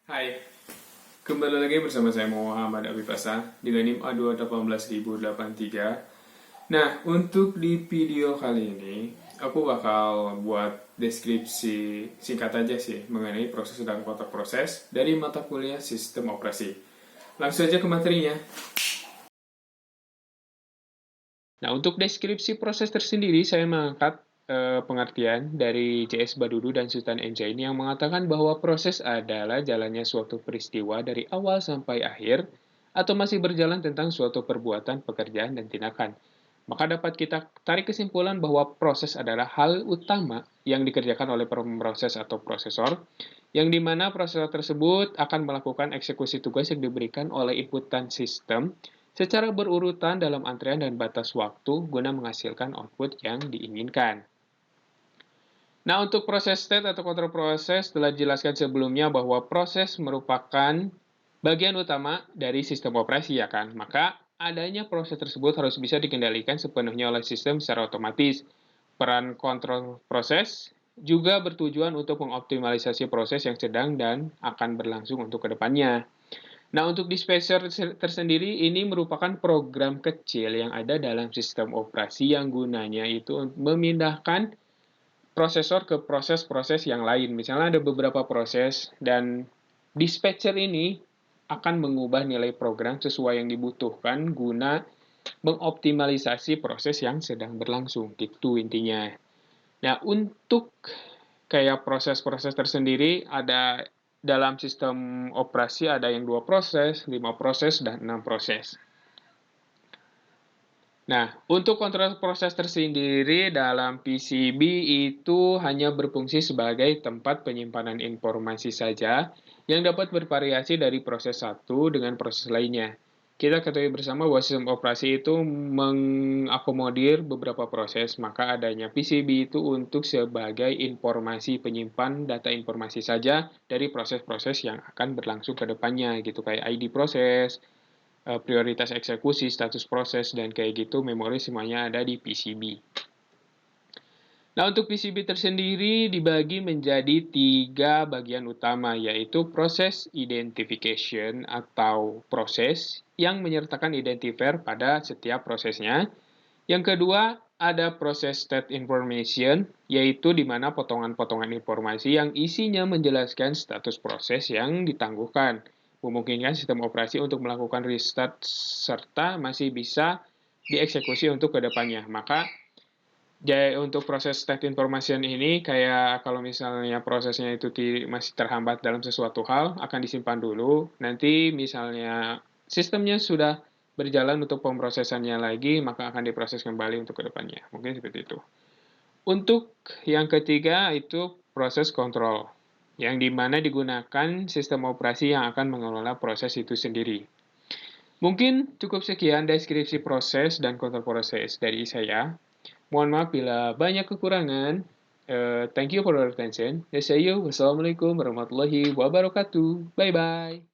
Hai, kembali lagi bersama saya Muhammad Abipasa dengan NIM A218.083. Nah, untuk di video kali ini, aku bakal buat deskripsi singkat aja sih mengenai proses dan kotak proses dari mata kuliah sistem operasi. Langsung aja ke materinya. Nah, untuk deskripsi proses tersendiri, saya mengangkat pengertian dari J.S. Badudu dan Sultan Enjain yang mengatakan bahwa proses adalah jalannya suatu peristiwa dari awal sampai akhir atau masih berjalan tentang suatu perbuatan, pekerjaan, dan tindakan. Maka dapat kita tarik kesimpulan bahwa proses adalah hal utama yang dikerjakan oleh pemroses atau prosesor, yang dimana prosesor tersebut akan melakukan eksekusi tugas yang diberikan oleh inputan sistem secara berurutan dalam antrean dan batas waktu guna menghasilkan output yang diinginkan. Nah, untuk proses state atau kontrol proses telah dijelaskan sebelumnya bahwa proses merupakan bagian utama dari sistem operasi, ya kan? Maka adanya proses tersebut harus bisa dikendalikan sepenuhnya oleh sistem secara otomatis. Peran kontrol proses juga bertujuan untuk mengoptimalisasi proses yang sedang dan akan berlangsung untuk kedepannya. Nah, untuk dispenser tersendiri ini merupakan program kecil yang ada dalam sistem operasi yang gunanya itu memindahkan prosesor ke proses-proses yang lain. Misalnya ada beberapa proses dan dispatcher ini akan mengubah nilai program sesuai yang dibutuhkan guna mengoptimalisasi proses yang sedang berlangsung. Gitu intinya. Nah, untuk kayak proses-proses tersendiri ada dalam sistem operasi ada yang 2 proses, 5 proses, dan 6 proses. Nah, untuk kontrol proses tersendiri dalam PCB itu hanya berfungsi sebagai tempat penyimpanan informasi saja yang dapat bervariasi dari proses satu dengan proses lainnya. Kita ketahui bersama bahwa sistem operasi itu mengakomodir beberapa proses, maka adanya PCB itu untuk sebagai informasi penyimpan data informasi saja dari proses-proses yang akan berlangsung ke depannya, gitu kayak ID proses, prioritas eksekusi, status proses, dan kayak gitu memori semuanya ada di PCB. Nah, untuk PCB tersendiri dibagi menjadi 3 bagian utama, yaitu proses identification atau proses yang menyertakan identifier pada setiap prosesnya. Yang kedua, ada proses state information, yaitu di mana potongan-potongan informasi yang isinya menjelaskan status proses yang ditangguhkan, memungkinkan sistem operasi untuk melakukan restart serta masih bisa dieksekusi untuk kedepannya. Maka untuk proses state information ini kayak kalau misalnya prosesnya itu masih terhambat dalam sesuatu hal akan disimpan dulu. Nanti misalnya sistemnya sudah berjalan untuk pemrosesannya lagi, maka akan diproses kembali untuk kedepannya. Mungkin seperti itu. Untuk yang ketiga itu proses kontrol, yang dimana digunakan sistem operasi yang akan mengelola proses itu sendiri. Mungkin cukup sekian deskripsi proses dan kontrol proses dari saya. Mohon maaf bila banyak kekurangan. Thank you for your attention. Wassalamualaikum warahmatullahi wabarakatuh. Bye-bye.